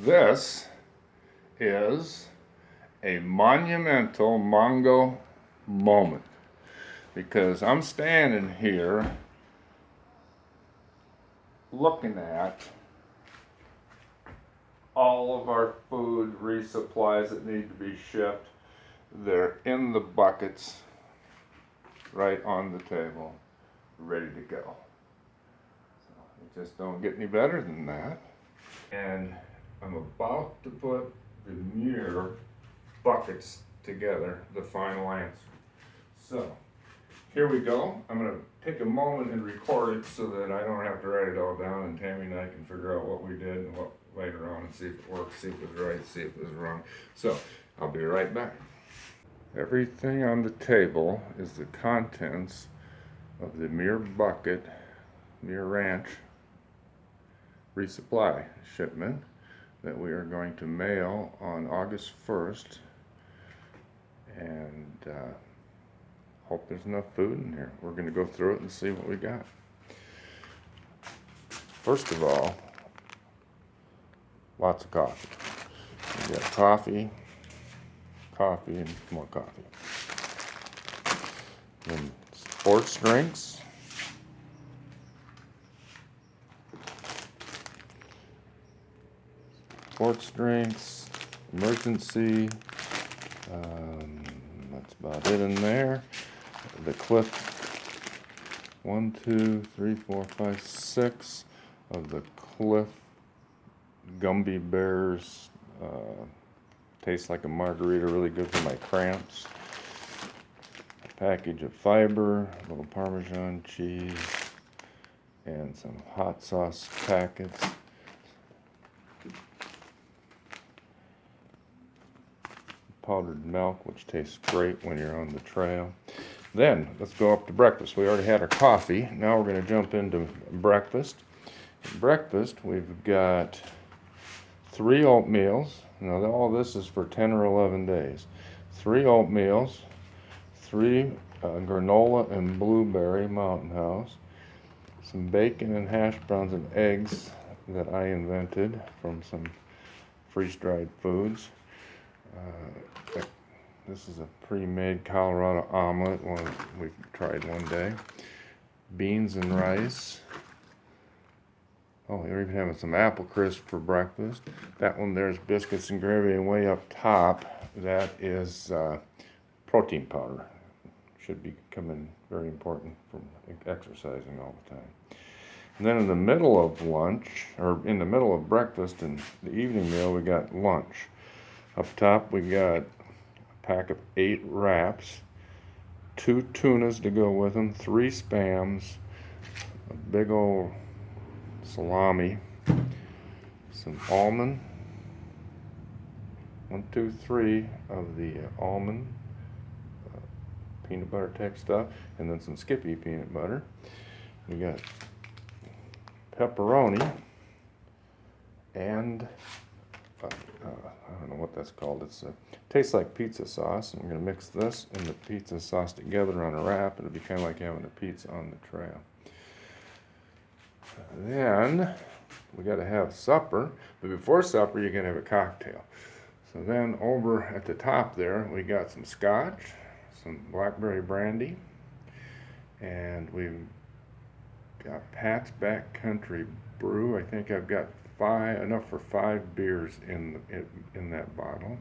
This is a monumental Mongo moment because I'm standing here looking at all of our food resupplies that need to be shipped. They're in the buckets right on the table, ready to go. So you just don't get any better than that. And I'm about to put the Muir buckets together, the final answer. So here we go. I'm going to take a moment and record it so that I don't have to write it all down, and Tammy and I can figure out what we did and what later on and see if it works, see if it was right, see if it was wrong. So I'll be right back. Everything on the table is the contents of the Muir bucket, Muir Ranch resupply shipment that we are going to mail on August 1st, and hope there's enough food in here. We're going to go through it and see what we got. First of all, lots of coffee. We got coffee, and more coffee. Then sports drinks. Emergency. That's about it in there. The Cliff 1, 2, 3, 4, 5, 6 of the Cliff Gumby Bears. Tastes like a margarita, really good for my cramps. A package of fiber, a little Parmesan cheese, and some hot sauce packets. Powdered milk, which tastes great when you're on the trail. Then let's go up to breakfast. We already had our coffee. Now we're going to jump into breakfast. At breakfast, we've got 3 oatmeals. Now all this is for 10 or 11 days. 3 oatmeals, 3 granola and blueberry Mountain House, some bacon and hash browns and eggs that I invented from some freeze-dried foods. This is a pre-made Colorado omelet, one we tried one day. Beans and rice. Oh, you're even having some apple crisp for breakfast. That one there's biscuits and gravy, and way up top, that is protein powder. Should be becoming very important from exercising all the time. And then in the middle of lunch, or in the middle of breakfast and the evening meal, we got lunch. Up top, we got a pack of 8 wraps, 2 tunas to go with them, 3 spams, a big old salami, some almond, 1, 2, 3 of the almond peanut butter type stuff, and then some Skippy peanut butter. We got pepperoni and I don't know what that's called. It's tastes like pizza sauce, and we're going to mix this and the pizza sauce together on a wrap. It'll be kind of like having a pizza on the trail. Then we got to have supper, but before supper you got to have a cocktail. So then over at the top there we got some scotch, some blackberry brandy, and we've got Pat's Backcountry Brew. I think I've got enough for 5 beers in that bottle.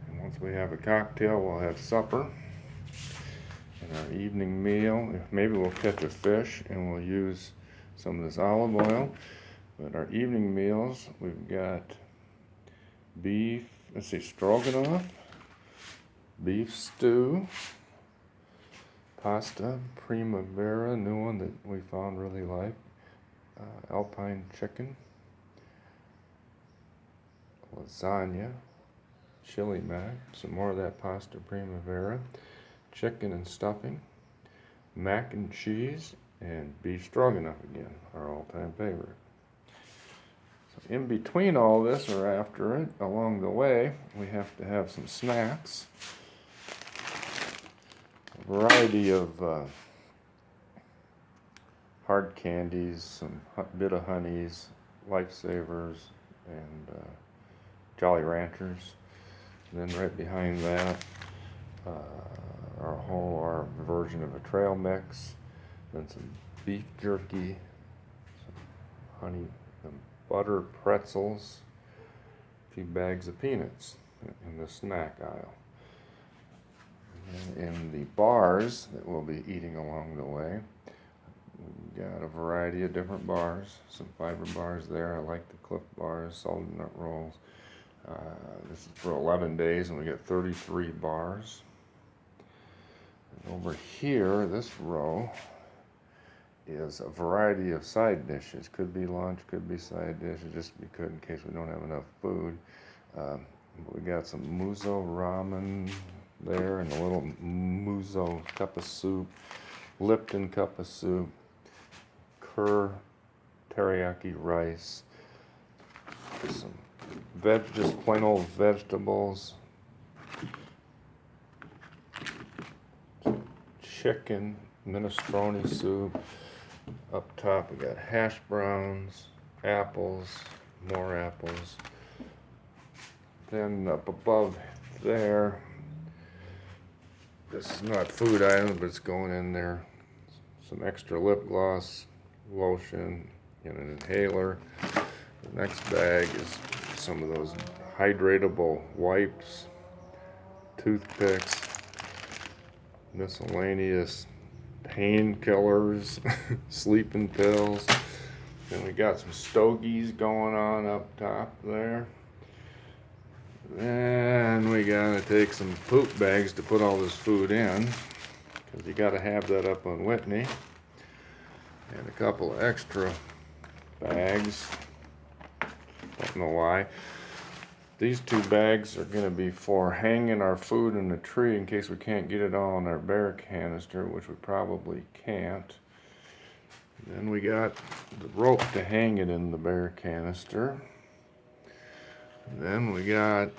And once we have a cocktail, we'll have supper and our evening meal. Maybe we'll catch a fish and we'll use some of this olive oil. But our evening meals, we've got beef, stroganoff, beef stew, pasta primavera, new one that we found really like, alpine chicken, lasagna, chili mac, some more of that pasta primavera, chicken and stuffing, mac and cheese, and beef stroganoff again, our all-time favorite. So in between all this, or after it, along the way, we have to have some snacks. A variety of hard candies, some bit of honeys, lifesavers, and Jolly Ranchers. And then right behind that, our version of a trail mix, then some beef jerky, some honey and butter pretzels, a few bags of peanuts in the snack aisle. And in the bars that we'll be eating along the way, we've got a variety of different bars, some fiber bars there. I like the Cliff bars, salted nut rolls. This is for 11 days, and we get 33 bars. And over here, this row is a variety of side dishes. Could be lunch, could be side dishes, just because in case we don't have enough food. We got some Muzo ramen there, and a little Muzo cup of soup, Lipton cup of soup, Kerr teriyaki rice, some just plain old vegetables, chicken minestrone soup. Up top we got hash browns, apples, more apples. Then up above there, this is not food items, but it's going in there. Some extra lip gloss, lotion, and an inhaler. The next bag is some of those hydratable wipes, toothpicks, miscellaneous painkillers, sleeping pills. Then we got some stogies going on up top there. Then we gotta take some poop bags to put all this food in, because you gotta have that up on Whitney. And a couple of extra bags. Don't know why. These 2 bags are going to be for hanging our food in a tree in case we can't get it all in our bear canister, which we probably can't. Then we got the rope to hang it in the bear canister. And then we got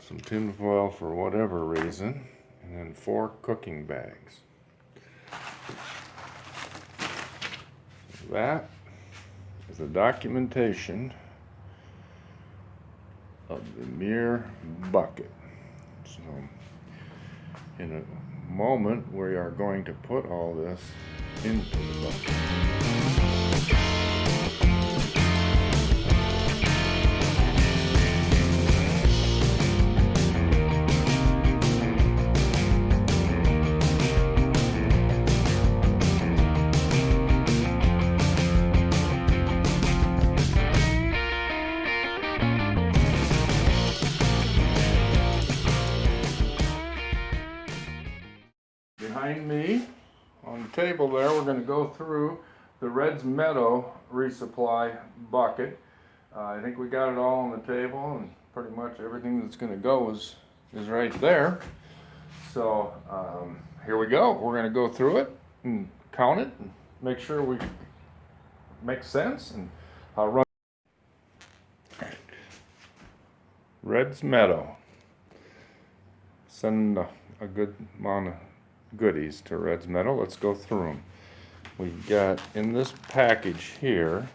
some tin foil for whatever reason. And then 4 cooking bags. That is the documentation of the Muir bucket. So in a moment we are going to put all this into the bucket. Behind me on the table there, we're going to go through the Red's Meadow resupply bucket. I think we got it all on the table, and pretty much everything that's going to go is right there. So here we go. We're going to go through it and count it and make sure we make sense, and I'll run. Red's Meadow. Send a good amount of goodies to Red's Meadow. Let's go through them. We've got in this package here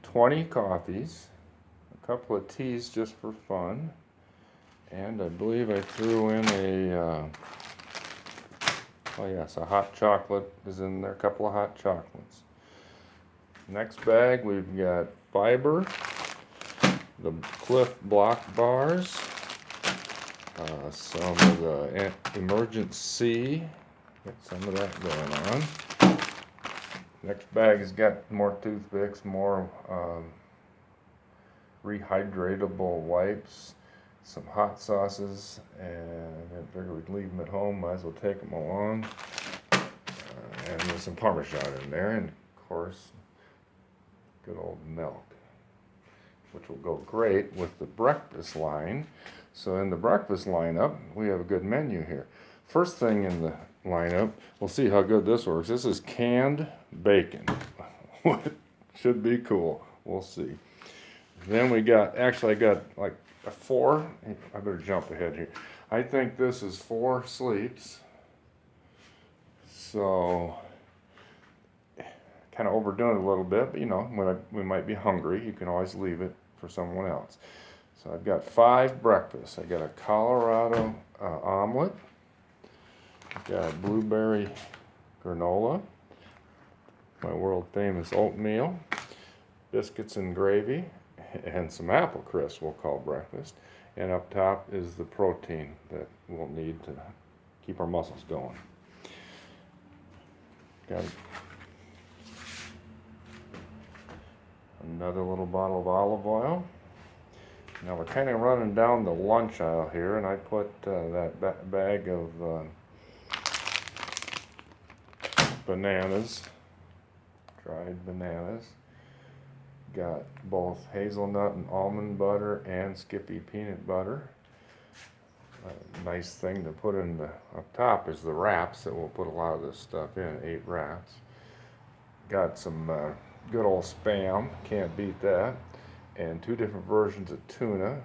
20 coffees, a couple of teas just for fun, and I believe I threw in a oh yes, a hot chocolate is in there, a couple of hot chocolates. Next bag we've got fiber, the Cliff block bars, some of the Emergent C, get some of that going on. Next bag has got more toothpicks, more rehydratable wipes, some hot sauces, and I figured we'd leave them at home, might as well take them along. And there's some Parmesan in there, and of course, good old milk, which will go great with the breakfast line. So in the breakfast lineup, we have a good menu here. First thing in the lineup, we'll see how good this works. This is canned bacon. Should be cool. We'll see. Then we got, actually I got like a 4, I better jump ahead here. I think this is 4 sleeps. So kind of overdoing it a little bit, but you know, when we might be hungry, you can always leave it for someone else. So I've got 5 breakfasts. I got a Colorado omelet. I've got a blueberry granola, my world famous oatmeal, biscuits and gravy, and some apple crisp we'll call breakfast. And up top is the protein that we'll need to keep our muscles going. Got another little bottle of olive oil. Now we're kind of running down the lunch aisle here, and I put that bag of bananas, dried bananas. Got both hazelnut and almond butter and Skippy peanut butter. A nice thing to put in the up top is the wraps that we'll put a lot of this stuff in, 8 wraps. Got some good old Spam, can't beat that, and 2 different versions of tuna.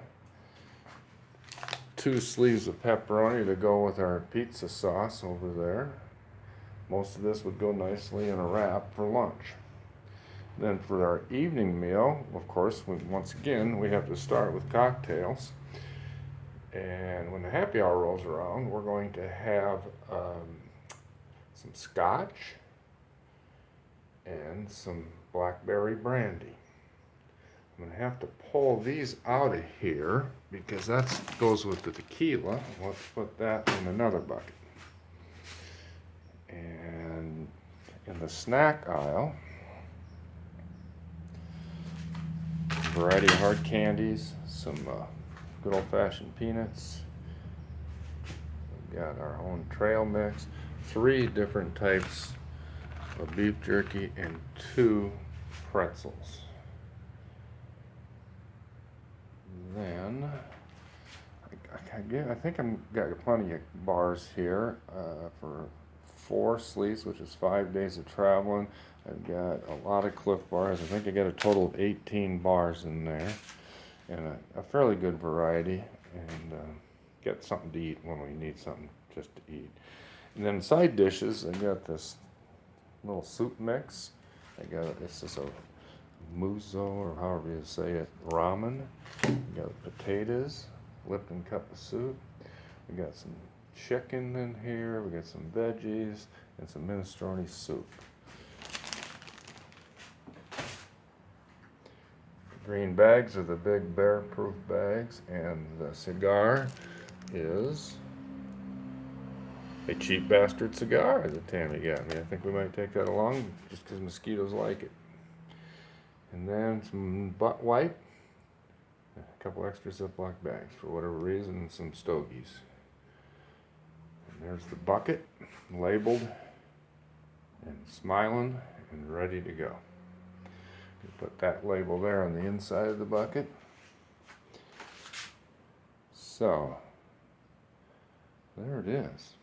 2 sleeves of pepperoni to go with our pizza sauce over there. Most of this would go nicely in a wrap for lunch. Then for our evening meal, of course, once again, we have to start with cocktails. And when the happy hour rolls around, we're going to have some scotch and some blackberry brandy. I'm going to have to pull these out of here because that goes with the tequila. Let's put that in another bucket. And in the snack aisle, a variety of hard candies, some good old-fashioned peanuts. We've got our own trail mix, 3 different types of beef jerky, and 2 pretzels. Then I think I've got plenty of bars here for 4 sleeves, which is 5 days of traveling. I've got a lot of Cliff bars. I think I got a total of 18 bars in there, and a fairly good variety, and get something to eat when we need something just to eat. And then side dishes, I got this little soup mix. This is a muso, or however you say it, ramen. We got potatoes, Lipton cup of soup. We got some chicken in here. We got some veggies and some minestrone soup. Green bags are the big bear-proof bags, and the cigar is a cheap bastard cigar that Tammy got me. I think we might take that along just because mosquitoes like it. And then some butt wipe, a couple extra Ziploc bags for whatever reason, and some stogies. And there's the bucket, labeled and smiling and ready to go. Put that label there on the inside of the bucket. So, there it is.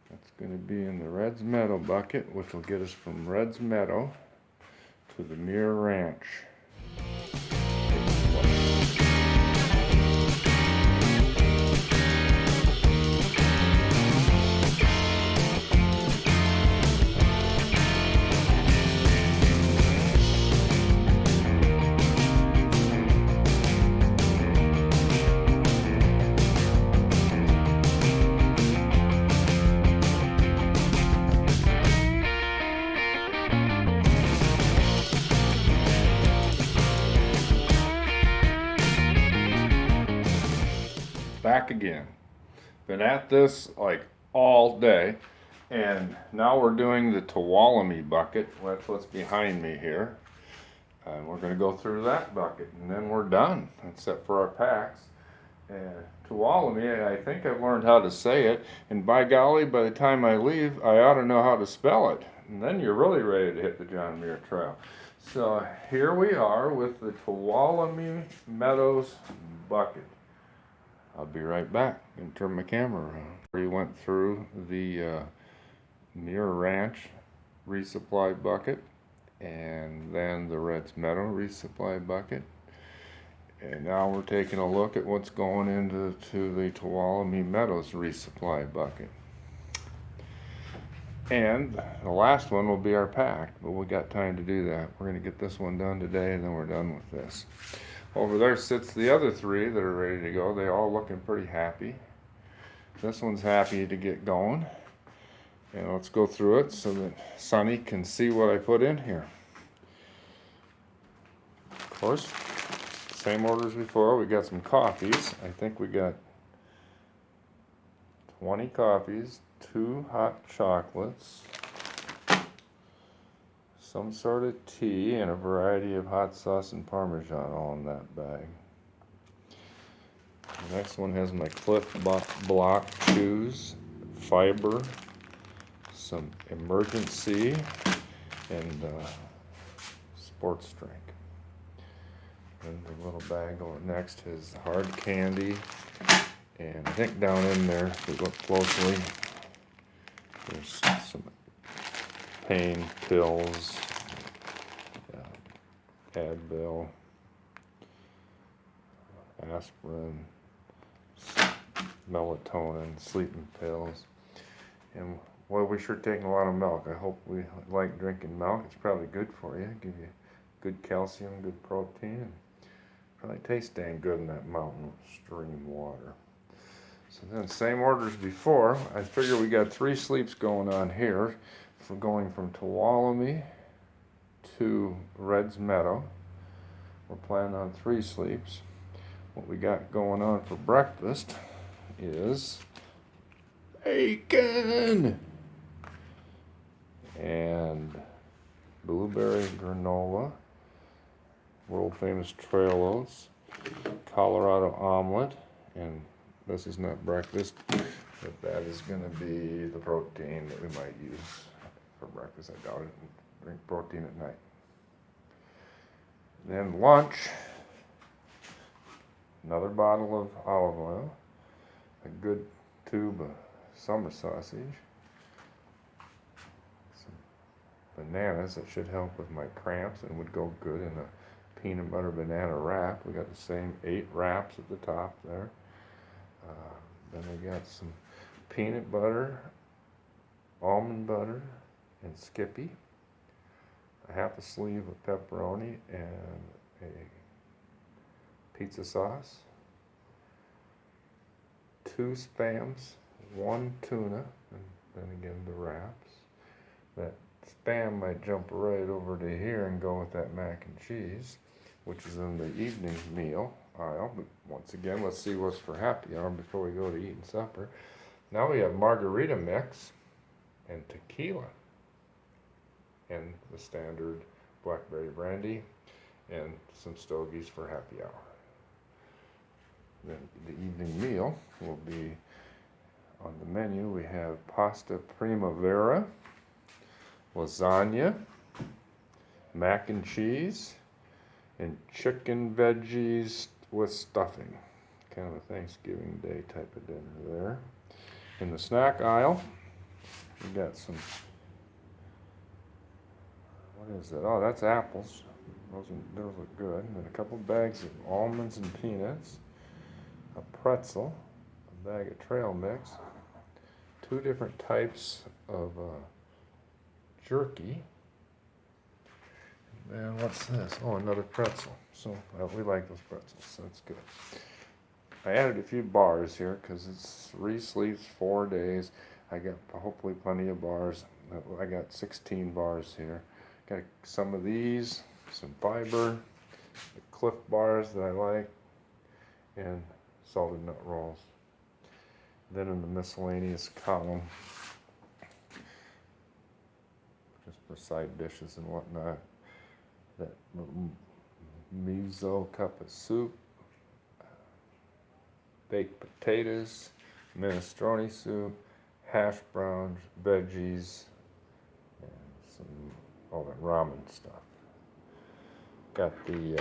That's going to be in the Red's Meadow bucket, which will get us from Red's Meadow to the Muir Ranch. Back again. Been at this like all day, and now we're doing the Tuolumne bucket. That's what's behind me here, and we're going to go through that bucket, and then we're done, except for our packs. And Tuolumne, I think I've learned how to say it, and by golly, by the time I leave, I ought to know how to spell it, and then you're really ready to hit the John Muir Trail. So here we are with the Tuolumne Meadows bucket. I'll be right back and turn my camera around. We went through the Muir Ranch resupply bucket, and then the Red's Meadow resupply bucket. And now we're taking a look at what's going into the Tuolumne Meadows resupply bucket. And the last one will be our pack, but we got time to do that. We're gonna get this one done today, and then we're done with this. Over there sits the other three that are ready to go. They all looking pretty happy. This one's happy to get going. And let's go through it so that Sonny can see what I put in here. Of course, same order as before. We got some coffees. I think we got 20 coffees, 2 hot chocolates, some sort of tea, and a variety of hot sauce and Parmesan all in that bag. The next one has my Cliff Block shoes, fiber, some emergency, and sports drink. And the little bag going next is hard candy, and I think down in there, if we look closely, there's some pain pills, Advil, aspirin, melatonin, sleeping pills, and well, we're sure taking a lot of milk. I hope we like drinking milk. It's probably good for you. Give you good calcium, good protein, and probably tastes dang good in that mountain stream water. So then, same order as before. I figure we got 3 sleeps going on here, going from Tuolumne to Red's Meadow. We're planning on 3 sleeps. What we got going on for breakfast is bacon and blueberry granola, world famous trail oats, Colorado omelet, and this is not breakfast, but that is going to be the protein that we might use for breakfast. I doubt it. Drink protein at night. Then lunch, another bottle of olive oil, a good tube of summer sausage, some bananas that should help with my cramps and would go good in a peanut butter banana wrap. We got the same 8 wraps at the top there. Then we got some peanut butter, almond butter, and Skippy, a half a sleeve of pepperoni, and a pizza sauce, 2 Spams, 1 tuna, and then again the wraps. That Spam might jump right over to here and go with that mac and cheese, which is in the evening meal aisle. But once again, let's see what's for happy hour before we go to eating supper. Now we have margarita mix and tequila and the standard blackberry brandy and some stogies for happy hour. Then the evening meal will be on the menu. We have pasta primavera, lasagna, mac and cheese, and chicken veggies with stuffing. Kind of a Thanksgiving Day type of dinner there. In the snack aisle, we got some, what is it? Oh, that's apples. Those look good. And a couple bags of almonds and peanuts, a pretzel, a bag of trail mix, 2 different types of jerky. And what's this? Oh, another pretzel. So we like those pretzels, so that's good. I added a few bars here because it's 3 sleeps, 4 days. I got hopefully plenty of bars. I got 16 bars here. Got some of these, some fiber, the Cliff bars that I like, and salted nut rolls. Then in the miscellaneous column, just for side dishes and whatnot, that miso cup of soup, baked potatoes, minestrone soup, hash browns, veggies, and some all that ramen stuff. Got the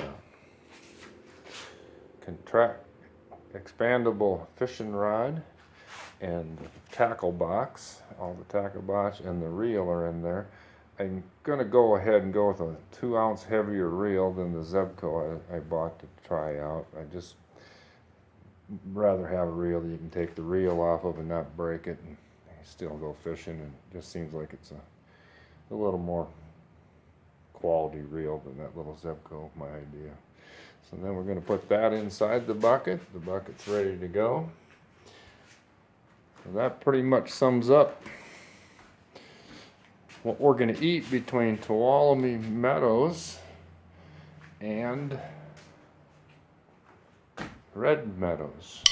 expandable fishing rod and the tackle box. All the tackle box and the reel are in there. I'm going to go ahead and go with a 2-ounce heavier reel than the Zebco I bought to try out. I just rather have a reel that you can take the reel off of and not break it. And still go fishing, and it just seems like it's a little more quality reel than that little Zebco, my idea. So then we're going to put that inside the bucket. The bucket's ready to go. So that pretty much sums up what we're going to eat between Tuolumne Meadows and Red Meadows.